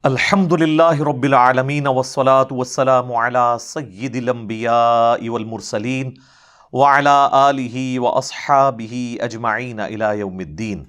الحمدللہ رب العالمین والصلاة والسلام علی سید الانبیاء والمرسلین وعلی آلہ واصحابہ اجمعین الی یوم الدین۔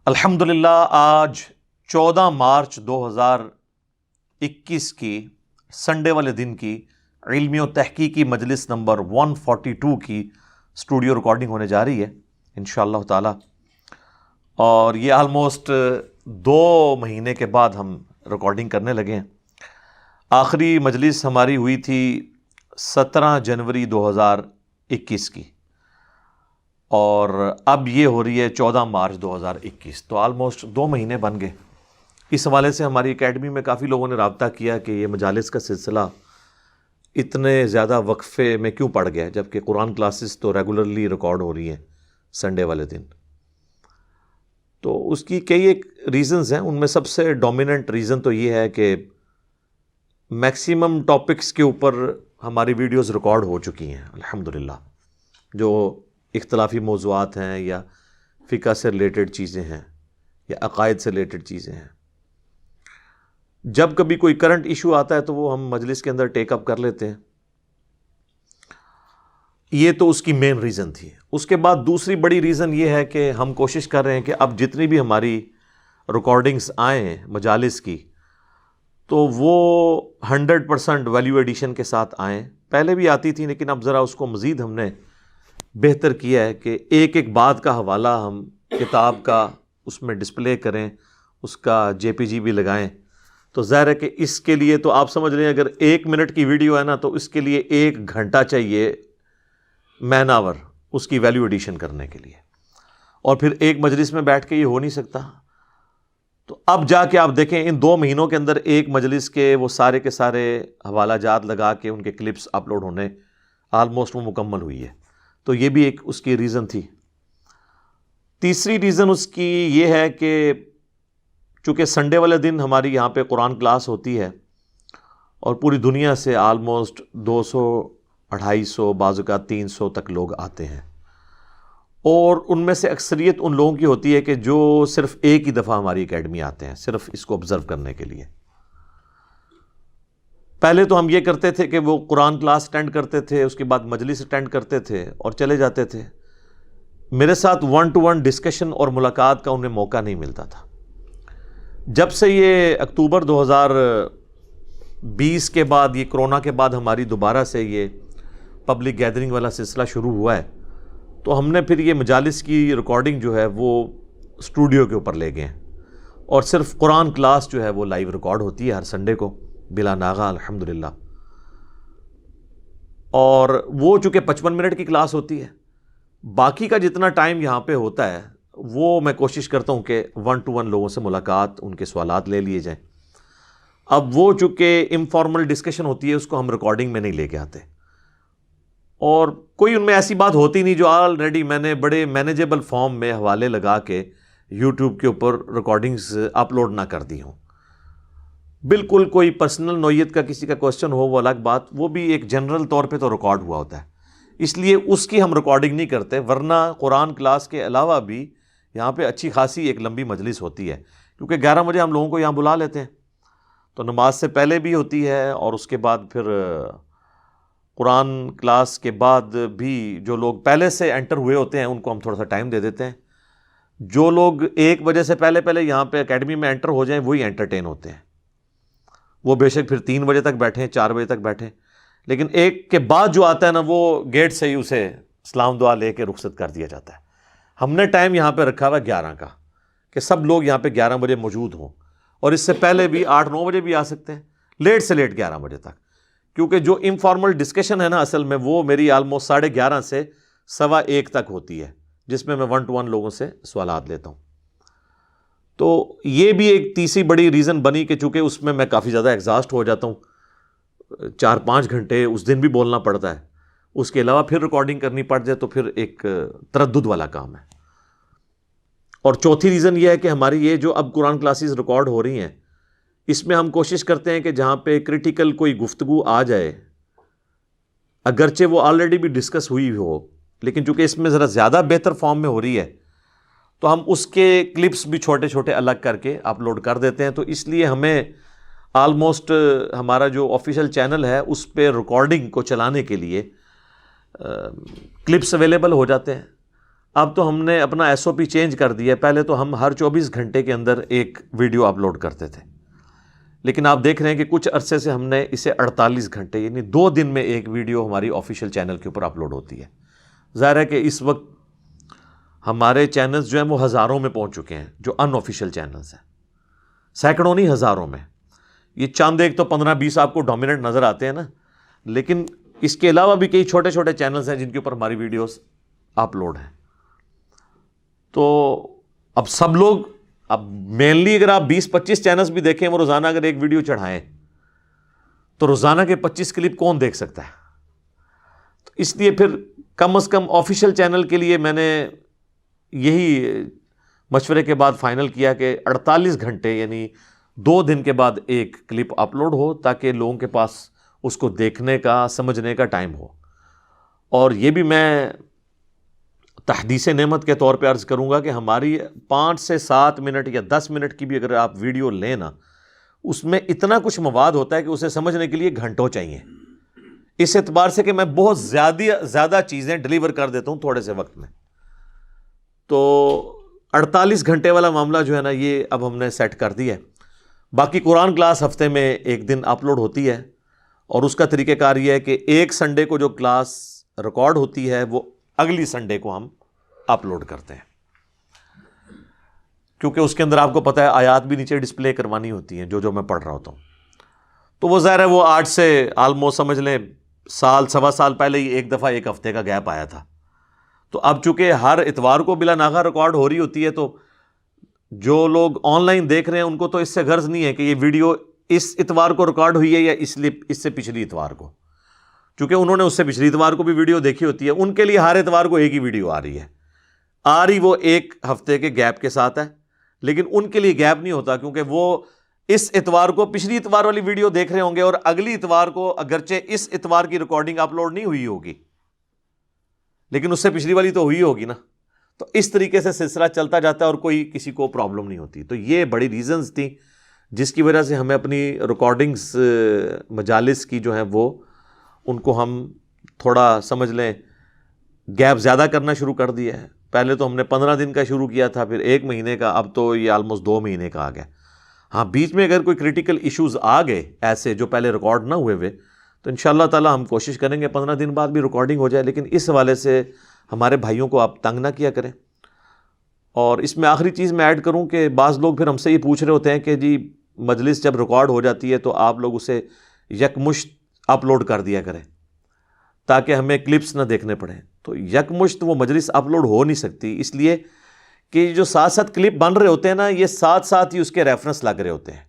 الحمدللہ آج 14 مارچ 2021 کی سنڈے والے دن کی علمی و تحقیقی مجلس نمبر 142 کی اسٹوڈیو ریکارڈنگ ہونے جا رہی ہے انشاءاللہ تعالی، اور یہ آلموسٹ 2 مہینے کے بعد ہم ریکارڈنگ کرنے لگے ہیں۔ آخری مجلس ہماری ہوئی تھی 17 جنوری 2021 کی، اور اب یہ ہو رہی ہے 14 مارچ 2021، تو آلموسٹ 2 مہینے بن گئے۔ اس حوالے سے ہماری اکیڈمی میں کافی لوگوں نے رابطہ کیا کہ یہ مجالس کا سلسلہ اتنے زیادہ وقفے میں کیوں پڑ گیا، جبکہ قرآن کلاسز تو ریگولرلی ریکارڈ ہو رہی ہیں سنڈے والے دن۔ تو اس کی کئی ایک ریزنز ہیں، ان میں سب سے ڈومیننٹ ریزن تو یہ ہے کہ میکسیمم ٹاپکس کے اوپر ہماری ویڈیوز ریکارڈ ہو چکی ہیں الحمدللہ، جو اختلافی موضوعات ہیں یا فقہ سے ریلیٹڈ چیزیں ہیں یا عقائد سے ریلیٹڈ چیزیں ہیں۔ جب کبھی کوئی کرنٹ ایشو آتا ہے تو وہ ہم مجلس کے اندر ٹیک اپ کر لیتے ہیں، یہ تو اس کی مین ریزن تھی۔ اس کے بعد دوسری بڑی ریزن یہ ہے کہ ہم کوشش کر رہے ہیں کہ اب جتنی بھی ہماری ریکارڈنگز آئیں ہیں مجالس کی، تو وہ 100% ویلیو ایڈیشن کے ساتھ آئیں۔ پہلے بھی آتی تھی لیکن اب ذرا اس کو مزید ہم نے بہتر کیا ہے کہ ایک ایک بات کا حوالہ ہم کتاب کا اس میں ڈسپلے کریں، اس کا JPG بھی لگائیں۔ تو ظاہر ہے کہ اس کے لیے تو آپ سمجھ رہے ہیں اگر 1 منٹ کی ویڈیو ہے نا تو اس کے لیے 1 گھنٹہ چاہیے مین آور اس کی ویلیو ایڈیشن کرنے کے لیے، اور پھر ایک مجلس میں بیٹھ کے یہ ہو نہیں سکتا۔ تو اب جا کے آپ دیکھیں ان 2 مہینوں کے اندر ایک مجلس کے وہ سارے کے سارے حوالہ جات لگا کے ان کے کلپس اپلوڈ ہونے آلموسٹ وہ مکمل ہوئی ہے، تو یہ بھی ایک اس کی ریزن تھی۔ تیسری ریزن اس کی یہ ہے کہ چونکہ سنڈے والے دن ہماری یہاں پہ قرآن کلاس ہوتی ہے، اور پوری دنیا سے آلموسٹ 200 250 بعض اوقات 300 تک لوگ آتے ہیں، اور ان میں سے اکثریت ان لوگوں کی ہوتی ہے کہ جو صرف ایک ہی دفعہ ہماری اکیڈمی آتے ہیں صرف اس کو آبزرو کرنے کے لیے۔ پہلے تو ہم یہ کرتے تھے کہ وہ قرآن کلاس اٹینڈ کرتے تھے، اس کے بعد مجلس اٹینڈ کرتے تھے اور چلے جاتے تھے، میرے ساتھ 1 to 1 ڈسکشن اور ملاقات کا انہیں موقع نہیں ملتا تھا۔ جب سے یہ اکتوبر 2020 کے بعد، یہ کرونا کے بعد ہماری دوبارہ سے یہ پبلک گیدرنگ والا سلسلہ شروع ہوا ہے، تو ہم نے پھر یہ مجالس کی ریکارڈنگ جو ہے وہ اسٹوڈیو کے اوپر لے گئے ہیں، اور صرف قرآن کلاس جو ہے وہ لائیو ریکارڈ ہوتی ہے ہر سنڈے کو بلا ناغہ الحمدللہ۔ اور وہ چونکہ 55 منٹ کی کلاس ہوتی ہے، باقی کا جتنا ٹائم یہاں پہ ہوتا ہے وہ میں کوشش کرتا ہوں کہ 1 to 1 لوگوں سے ملاقات، ان کے سوالات لے لیے جائیں۔ اب وہ چونکہ انفارمل ڈسکشن ہوتی ہے اس کو ہم ریکارڈنگ میں نہیں لے کے آتے، اور کوئی ان میں ایسی بات ہوتی نہیں جو آلریڈی میں نے بڑے مینیجیبل فارم میں حوالے لگا کے یوٹیوب کے اوپر ریکارڈنگز اپلوڈ نہ کر دی ہوں۔ بالکل کوئی پرسنل نوعیت کا کسی کا کوسچن ہو وہ الگ بات، وہ بھی ایک جنرل طور پہ تو ریکارڈ ہوا ہوتا ہے، اس لیے اس کی ہم ریکارڈنگ نہیں کرتے۔ ورنہ قرآن کلاس کے علاوہ بھی یہاں پہ اچھی خاصی ایک لمبی مجلس ہوتی ہے، کیونکہ 11 بجے ہم لوگوں کو یہاں بلا لیتے ہیں، تو نماز سے پہلے بھی ہوتی ہے، اور اس کے بعد پھر قرآن کلاس کے بعد بھی جو لوگ پہلے سے انٹر ہوئے ہوتے ہیں ان کو ہم تھوڑا سا ٹائم دے دیتے ہیں۔ جو لوگ 1 بجے سے پہلے یہاں پہ اکیڈمی میں انٹر ہو جائیں وہی انٹرٹین ہوتے ہیں، وہ بے شک پھر 3 بجے تک بیٹھیں، 4 بجے تک بیٹھیں، لیکن 1 کے بعد جو آتا ہے نا وہ گیٹ سے ہی اسے سلام دعا لے کے رخصت کر دیا جاتا ہے۔ ہم نے ٹائم یہاں پہ رکھا ہوا 11 کا کہ سب لوگ یہاں پہ 11 بجے موجود ہوں، اور اس سے پہلے بھی 8-9 بجے بھی آ سکتے ہیں، لیٹ سے لیٹ 11 بجے تک، کیونکہ جو انفارمل ڈسکشن ہے نا اصل میں وہ میری آلموسٹ 11:30 سے 1:15 تک ہوتی ہے، جس میں 1 to 1 لوگوں سے سوالات لیتا ہوں۔ تو یہ بھی ایک تیسری بڑی ریزن بنی کہ چونکہ اس میں کافی زیادہ ایگزاسٹ ہو جاتا ہوں، 4-5 گھنٹے اس دن بھی بولنا پڑتا ہے، اس کے علاوہ پھر ریکارڈنگ کرنی پڑ جائے تو پھر ایک تردد والا کام ہے۔ اور چوتھی ریزن یہ ہے کہ ہماری یہ جو اب قرآن کلاسز ریکارڈ ہو رہی ہیں اس میں ہم کوشش کرتے ہیں کہ جہاں پہ کریٹیکل کوئی گفتگو آ جائے، اگرچہ وہ آلریڈی بھی ڈسکس ہوئی ہو، لیکن چونکہ اس میں ذرا زیادہ بہتر فارم میں ہو رہی ہے تو ہم اس کے کلپس بھی چھوٹے چھوٹے الگ کر کے اپلوڈ کر دیتے ہیں. تو اس لیے ہمیں آلموسٹ ہمارا جو آفیشیل چینل ہے اس پہ ریکارڈنگ کو چلانے کے لیے کلپس اویلیبل ہو جاتے ہیں. اب تو ہم نے اپنا ایس او پی چینج کر دیا ہے. پہلے تو ہم ہر 24 گھنٹے کے اندر ایک ویڈیو اپلوڈ کرتے تھے, لیکن آپ دیکھ رہے ہیں کہ کچھ عرصے سے ہم نے اسے 48 گھنٹے یعنی 2 دن میں ایک ویڈیو ہماری آفیشیل چینل کے اوپر اپلوڈ ہوتی ہے. ظاہر ہے کہ اس وقت ہمارے چینلز جو ہیں وہ ہزاروں میں پہنچ چکے ہیں, جو ان آفیشیل چینلز ہیں, سینکڑوں نہیں ہزاروں میں. یہ چاند ایک تو 15-20 آپ کو ڈومیننٹ نظر آتے ہیں نا, لیکن اس کے علاوہ بھی کئی چھوٹے چھوٹے چینلز ہیں جن کے اوپر ہماری ویڈیوز اپلوڈ ہیں. تو اب سب لوگ, اب مینلی اگر آپ 20-25 چینلز بھی دیکھیں, وہ روزانہ اگر ایک ویڈیو چڑھائیں تو روزانہ کے 25 کلپ کون دیکھ سکتا ہے؟ تو اس لیے پھر کم از کم آفیشیل چینل کے لیے میں نے یہی مشورے کے بعد فائنل کیا کہ 48 گھنٹے یعنی 2 دن کے بعد ایک کلپ اپلوڈ ہو, تاکہ لوگوں کے پاس اس کو دیکھنے کا, سمجھنے کا ٹائم ہو. اور یہ بھی میں تحدیث نعمت کے طور پہ عرض کروں گا کہ ہماری 5 سے 7 منٹ یا 10 منٹ کی بھی اگر آپ ویڈیو لیں نا, اس میں اتنا کچھ مواد ہوتا ہے کہ اسے سمجھنے کے لیے گھنٹوں چاہیے. اس اعتبار سے کہ میں بہت زیادہ چیزیں ڈیلیور کر دیتا ہوں تھوڑے سے وقت میں. تو 48 گھنٹے والا معاملہ جو ہے نا, یہ اب ہم نے سیٹ کر دیا ہے. باقی قرآن کلاس ہفتے میں ایک دن اپلوڈ ہوتی ہے, اور اس کا طریقہ کار یہ ہے کہ ایک سنڈے کو جو کلاس ریکارڈ ہوتی ہے وہ اگلی سنڈے کو ہم اپلوڈ کرتے ہیں, کیونکہ اس کے اندر آپ کو پتہ ہے آیات بھی نیچے ڈسپلے کروانی ہوتی ہیں جو میں پڑھ رہا ہوتا ہوں. تو وہ ظاہر ہے وہ آج سے آلموسٹ سمجھ لیں سال سوا سال پہلے ہی ایک دفعہ ایک ہفتے کا گیپ آیا تھا. تو اب چونکہ ہر اتوار کو بلا ناغہ ریکارڈ ہو رہی ہوتی ہے, تو جو لوگ آن لائن دیکھ رہے ہیں ان کو تو اس سے غرض نہیں ہے کہ یہ ویڈیو اس اتوار کو ریکارڈ ہوئی ہے یا اس سے پچھلی اتوار کو, چونکہ انہوں نے اس سے پچھلی اتوار کو بھی ویڈیو دیکھی ہوتی ہے. ان کے لیے ہر اتوار کو ایک ہی ویڈیو آ رہی وہ ایک ہفتے کے گیپ کے ساتھ ہے, لیکن ان کے لیے گیپ نہیں ہوتا, کیونکہ وہ اس اتوار کو پچھلی اتوار والی ویڈیو دیکھ رہے ہوں گے, اور اگلی اتوار کو اگرچہ اس اتوار کی ریکارڈنگ اپلوڈ نہیں ہوئی ہوگی, لیکن اس سے پچھلی والی تو ہوئی ہوگی نا. تو اس طریقے سے سلسلہ چلتا جاتا ہے اور کوئی کسی کو پرابلم نہیں ہوتی. تو یہ بڑی ریزنز تھیں جس کی وجہ سے ہمیں اپنی ریکارڈنگز مجالس کی جو ہیں وہ ان کو ہم تھوڑا سمجھ لیں گیپ زیادہ کرنا شروع کر دیا ہے. پہلے تو ہم نے 15 دن کا شروع کیا تھا, پھر 1 مہینے کا, اب تو یہ آلموسٹ 2 مہینے کا آ گیا. ہاں بیچ میں اگر کوئی کریٹیکل ایشوز آ گئے ایسے جو پہلے ریکارڈ نہ ہوئے تو انشاءاللہ تعالی ہم کوشش کریں گے 15 دن بعد بھی ریکارڈنگ ہو جائے. لیکن اس حوالے سے ہمارے بھائیوں کو آپ تنگ نہ کیا کریں. اور اس میں آخری چیز میں ایڈ کروں کہ بعض لوگ پھر ہم سے یہ پوچھ رہے ہوتے ہیں کہ جی مجلس جب ریکارڈ ہو جاتی ہے تو آپ لوگ اسے یکمشت اپلوڈ کر دیا کریں تاکہ ہمیں کلپس نہ دیکھنے پڑیں. تو یکمشت وہ مجلس اپلوڈ ہو نہیں سکتی, اس لیے کہ جو ساتھ ساتھ کلپ بن رہے ہوتے ہیں نا, یہ ساتھ ساتھ ہی اس کے ریفرنس لگ رہے ہوتے ہیں.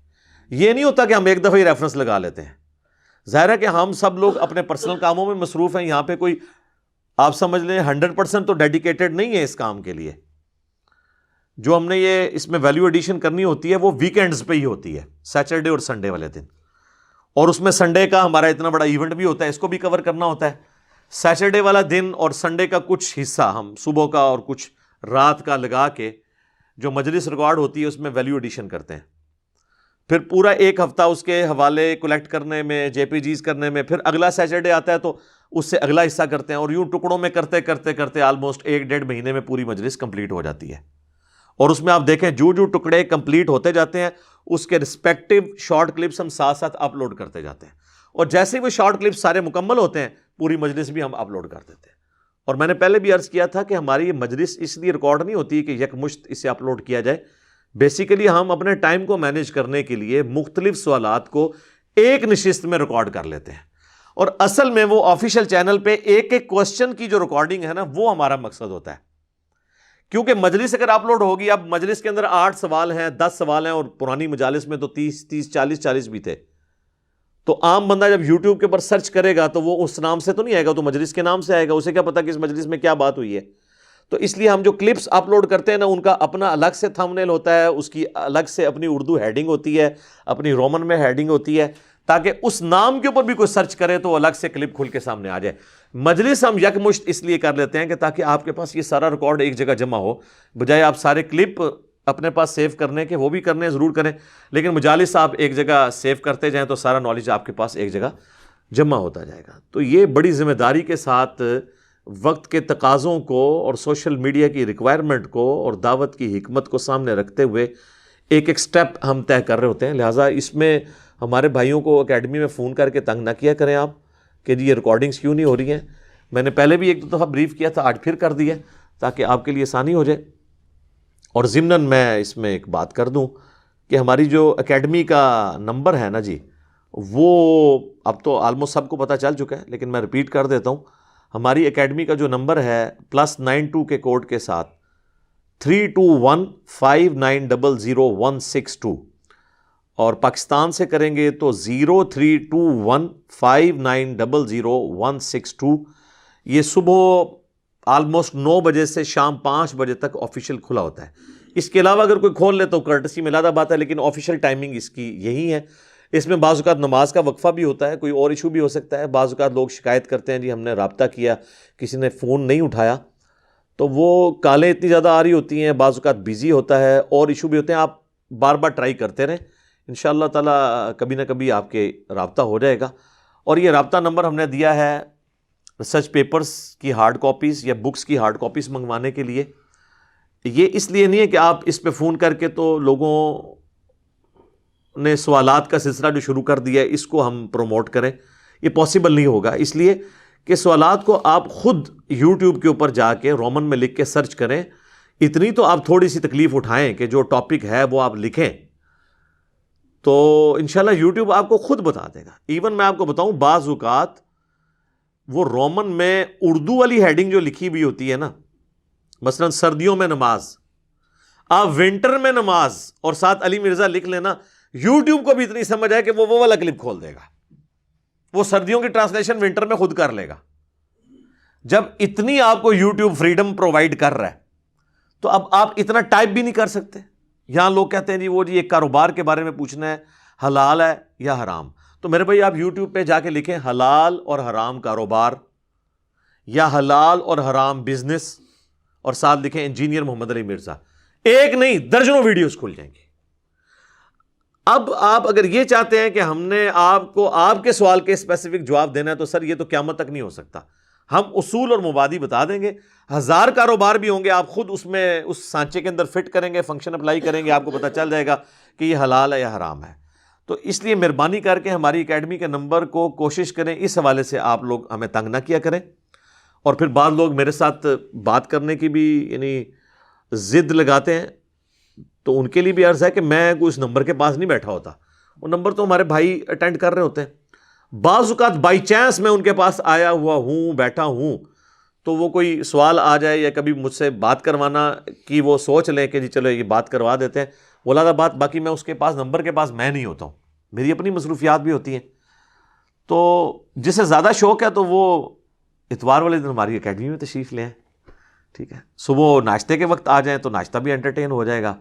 یہ نہیں ہوتا کہ ہم ایک دفعہ ہی ریفرنس لگا لیتے ہیں. ظاہر ہے کہ ہم سب لوگ اپنے پرسنل کاموں میں مصروف ہیں, یہاں پہ کوئی آپ سمجھ لیں 100% تو ڈیڈیکیٹڈ نہیں ہے اس کام کے لیے. جو ہم نے یہ اس میں ویلیو ایڈیشن کرنی ہوتی ہے وہ ویکینڈز پہ ہی ہوتی ہے, سیٹرڈے اور سنڈے والے دن. اور اس میں سنڈے کا ہمارا اتنا بڑا ایونٹ بھی ہوتا ہے, اس کو بھی کور کرنا ہوتا ہے. سیٹرڈے والا دن اور سنڈے کا کچھ حصہ ہم صبح کا اور کچھ رات کا لگا کے جو مجلس ریکارڈ ہوتی ہے اس میں ویلیو ایڈیشن کرتے ہیں. پھر پورا ایک ہفتہ اس کے حوالے کلیکٹ کرنے میں, جے پی جیز کرنے میں, پھر اگلا سیٹرڈے آتا ہے تو اس سے اگلا حصہ کرتے ہیں, اور یوں ٹکڑوں میں کرتے کرتے کرتے آلموسٹ 1-1.5 مہینے میں پوری مجلس کمپلیٹ ہو جاتی ہے. اور اس میں آپ دیکھیں جو ٹکڑے کمپلیٹ ہوتے جاتے ہیں اس کے رسپیکٹو شارٹ کلپس ہم ساتھ ساتھ اپلوڈ کرتے جاتے ہیں, اور جیسے ہی وہ شارٹ کلپس سارے مکمل ہوتے ہیں پوری مجلس بھی ہم اپلوڈ کر دیتے ہیں. اور میں نے پہلے بھی عرض کیا تھا کہ ہماری یہ مجلس اس لیے ریکارڈ نہیں ہوتی کہ یکمشت اسے اپلوڈ کیا جائے. بیسیکلی ہم اپنے ٹائم کو مینیج کرنے کے لیے مختلف سوالات کو ایک نشست میں ریکارڈ کر لیتے ہیں, اور اصل میں وہ آفیشیل چینل پہ ایک ایک کوسچن کی جو ریکارڈنگ ہے نا وہ ہمارا مقصد ہوتا ہے. کیونکہ مجلس اگر اپلوڈ ہوگی, اب مجلس کے اندر 8 سوال ہیں, 10 سوال ہیں, اور پرانی مجالس میں تو 30 40 بھی تھے. تو عام بندہ جب یوٹیوب کے اوپر سرچ کرے گا تو وہ اس نام سے تو نہیں آئے گا, تو مجلس کے نام سے آئے گا. اسے کیا پتا کہ اس مجلس میں کیا بات ہوئی ہے. تو اس لیے ہم جو کلپس اپلوڈ کرتے ہیں نا ان کا اپنا الگ سے تھمبنیل ہوتا ہے, اس کی الگ سے اپنی اردو ہیڈنگ ہوتی ہے, اپنی رومن میں ہیڈنگ ہوتی ہے, تاکہ اس نام کے اوپر بھی کوئی سرچ کرے تو الگ سے کلپ کھل کے سامنے آ جائے. مجلس ہم یکمشت اس لیے کر لیتے ہیں کہ تاکہ آپ کے پاس یہ سارا ریکارڈ ایک جگہ جمع ہو, بجائے آپ سارے کلپ اپنے پاس سیو کرنے کے, وہ بھی کرنے ضرور کریں, لیکن مجالس آپ ایک جگہ سیو کرتے جائیں تو سارا نالج آپ کے پاس ایک جگہ جمع ہوتا جائے گا. تو یہ بڑی ذمہ داری کے ساتھ وقت کے تقاضوں کو اور سوشل میڈیا کی ریکوائرمنٹ کو اور دعوت کی حکمت کو سامنے رکھتے ہوئے ایک ایک سٹیپ ہم طے کر رہے ہوتے ہیں. لہٰذا اس میں ہمارے بھائیوں کو اکیڈمی میں فون کر کے تنگ نہ کیا کریں آپ کہ جی یہ ریکارڈنگز کیوں نہیں ہو رہی ہیں. میں نے پہلے بھی ایک دو دفعہ بریف کیا تھا, آج پھر کر دیا تاکہ آپ کے لیے آسانی ہو جائے. اور ضمناً میں اس میں ایک بات کر دوں کہ ہماری جو اکیڈمی کا نمبر ہے نا جی, وہ اب تو آلموسٹ سب کو پتہ چل چکا ہے, لیکن میں ریپیٹ کر دیتا ہوں. ہماری اکیڈمی کا جو نمبر ہے +92 کے کوڈ کے ساتھ 32159000162, اور پاکستان سے کریں گے تو 032159000162. یہ صبح آلموسٹ 9 بجے سے شام 5 بجے تک آفیشیل کھلا ہوتا ہے. اس کے علاوہ اگر کوئی کھول لے تو کرٹسی میں علیحدہ بات ہے, لیکن آفیشیل ٹائمنگ اس کی یہی ہے. اس میں بعض اوقات نماز کا وقفہ بھی ہوتا ہے, کوئی اور ایشو بھی ہو سکتا ہے. بعض اوقات لوگ شکایت کرتے ہیں جی ہم نے رابطہ کیا, کسی نے فون نہیں اٹھایا, تو وہ کالیں اتنی زیادہ آ رہی ہوتی ہیں, بعض اوقات بیزی ہوتا ہے, اور ایشو بھی ہوتے ہیں. آپ بار بار ٹرائی کرتے رہیں, انشاءاللہ تعالیٰ کبھی نہ کبھی آپ کے رابطہ ہو جائے گا. اور یہ رابطہ نمبر ہم نے دیا ہے ریسرچ پیپرز کی ہارڈ کاپیز یا بکس کی ہارڈ کاپیز منگوانے کے لیے. یہ اس لیے نہیں ہے کہ آپ اس پہ فون کر کے تو لوگوں نے سوالات کا سلسلہ جو شروع کر دیا ہے اس کو ہم پروموٹ کریں, یہ پاسبل نہیں ہوگا. اس لیے کہ سوالات کو آپ خود یوٹیوب کے اوپر جا کے رومن میں لکھ کے سرچ کریں. اتنی تو آپ تھوڑی سی تکلیف اٹھائیں کہ جو ٹاپک ہے وہ آپ لکھیں, تو انشاءاللہ یوٹیوب آپ کو خود بتا دے گا. ایون میں آپ کو بتاؤں, بعض اوقات وہ رومن میں اردو والی ہیڈنگ جو لکھی ہوئی ہوتی ہے نا, مثلا سردیوں میں نماز, آپ ونٹر میں نماز اور ساتھ علی مرزا لکھ لینا, یوٹیوب کو بھی اتنی سمجھ آئے کہ وہ والا کلپ کھول دے گا. وہ سردیوں کی ٹرانسلیشن ونٹر میں خود کر لے گا. جب اتنی آپ کو یوٹیوب فریڈم پرووائڈ کر رہا ہے تو اب آپ اتنا ٹائپ بھی نہیں کر سکتے. یہاں لوگ کہتے ہیں جی وہ جی ایک کاروبار کے بارے میں پوچھنا ہے, حلال ہے یا حرام, تو میرے بھائی آپ یوٹیوب پہ جا کے لکھیں حلال اور حرام کاروبار یا حلال اور حرام بزنس, اور ساتھ لکھیں انجینئر محمد علی مرزا. ایک نہیں درجنوں ویڈیوز کھل جائیں گی. اب آپ اگر یہ چاہتے ہیں کہ ہم نے آپ کو آپ کے سوال کے اسپیسیفک جواب دینا ہے تو سر یہ تو قیامت تک نہیں ہو سکتا. ہم اصول اور مبادی بتا دیں گے, 1000 کاروبار بھی ہوں گے, آپ خود اس میں اس سانچے کے اندر فٹ کریں گے, فنکشن اپلائی کریں گے, آپ کو پتہ چل جائے گا کہ یہ حلال ہے یا حرام ہے. تو اس لیے مہربانی کر کے ہماری اکیڈمی کے نمبر کو کوشش کریں اس حوالے سے آپ لوگ ہمیں تنگ نہ کیا کریں. اور پھر بعض لوگ میرے ساتھ بات کرنے کی بھی یعنی ضد لگاتے ہیں, تو ان کے لیے بھی عرض ہے کہ میں کوئی اس نمبر کے پاس نہیں بیٹھا ہوتا, وہ نمبر تو ہمارے بھائی اٹینڈ کر رہے ہوتے ہیں. بعض اوقات بائی چانس میں ان کے پاس آیا ہوا ہوں, بیٹھا ہوں, تو وہ کوئی سوال آ جائے یا کبھی مجھ سے بات کروانا کی وہ سوچ لیں کہ جی چلو یہ بات کروا دیتے ہیں, بولا بات. باقی میں اس کے پاس نمبر کے پاس میں نہیں ہوتا ہوں, میری اپنی مصروفیات بھی ہوتی ہیں. تو جسے زیادہ شوق ہے تو وہ اتوار والے دن ہماری اکیڈمی میں تشریف لیں, ٹھیک ہے. صبح ناشتے کے وقت آ جائیں تو ناشتہ بھی انٹرٹین ہو جائے گا,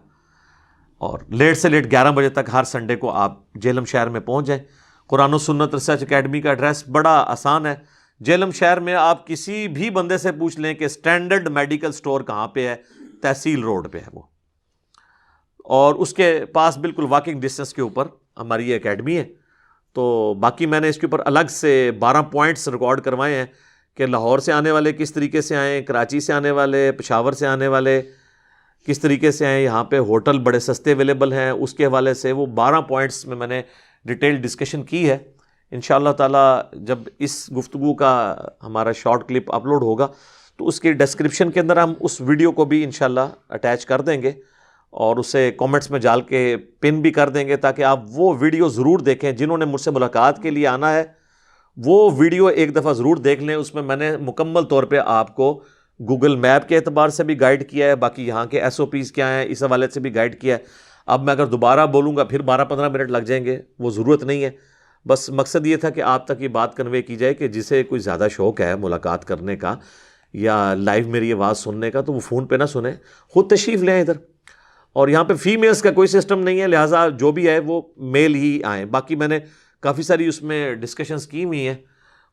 اور لیٹ سے لیٹ 11 بجے تک ہر سنڈے کو آپ جہلم شہر میں پہنچ جائیں. قرآن و سنت ریسرچ اکیڈمی کا ایڈریس بڑا آسان ہے. جہلم شہر میں آپ کسی بھی بندے سے پوچھ لیں کہ سٹینڈرڈ میڈیکل سٹور کہاں پہ ہے, تحصیل روڈ پہ ہے وہ, اور اس کے پاس بالکل واکنگ ڈسٹینس کے اوپر ہماری یہ اکیڈمی ہے. تو باقی میں نے اس کے اوپر الگ سے 12 پوائنٹس ریکارڈ کروائے ہیں کہ لاہور سے آنے والے کس طریقے سے آئیں, کراچی سے آنے والے, پشاور سے آنے والے کس طریقے سے آئیں, یہاں پہ ہوٹل بڑے سستے اویلیبل ہیں, اس کے حوالے سے وہ 12 پوائنٹس میں نے ڈیٹیل ڈسکشن کی ہے. انشاءاللہ تعالی جب اس گفتگو کا ہمارا شارٹ کلپ اپلوڈ ہوگا تو اس کی ڈسکرپشن کے اندر ہم اس ویڈیو کو بھی انشاءاللہ اٹیچ کر دیں گے, اور اسے کومنٹس میں ڈال کے پن بھی کر دیں گے, تاکہ آپ وہ ویڈیو ضرور دیکھیں. جنہوں نے مجھ سے ملاقات کے لیے آنا ہے وہ ویڈیو ایک دفعہ ضرور دیکھ لیں. اس میں نے مکمل طور پہ آپ کو گوگل میپ کے اعتبار سے بھی گائیڈ کیا ہے, باقی یہاں کے SOPs کیا ہیں اس حوالے سے بھی گائیڈ کیا ہے. اب میں اگر دوبارہ بولوں گا پھر 12-15 منٹ لگ جائیں گے, وہ ضرورت نہیں ہے. بس مقصد یہ تھا کہ آپ تک یہ بات کنوے کی جائے کہ جسے کوئی زیادہ شوق ہے ملاقات کرنے کا یا لائیو میری آواز سننے کا, تو وہ فون پہ نہ سنیں, خود تشریف لیں ادھر. اور یہاں پہ فیمیلز کا کوئی سسٹم نہیں ہے, لہٰذا جو بھی ہے وہ میل ہی آئیں. باقی میں نے کافی ساری اس میں ڈسکشنز کی ہوئی ہیں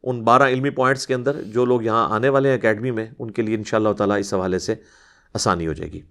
ان 12 علمی پوائنٹس کے اندر. جو لوگ یہاں آنے والے ہیں اکیڈمی میں ان کے لیے انشاءاللہ تعالیٰ اس حوالے سے آسانی ہو جائے گی.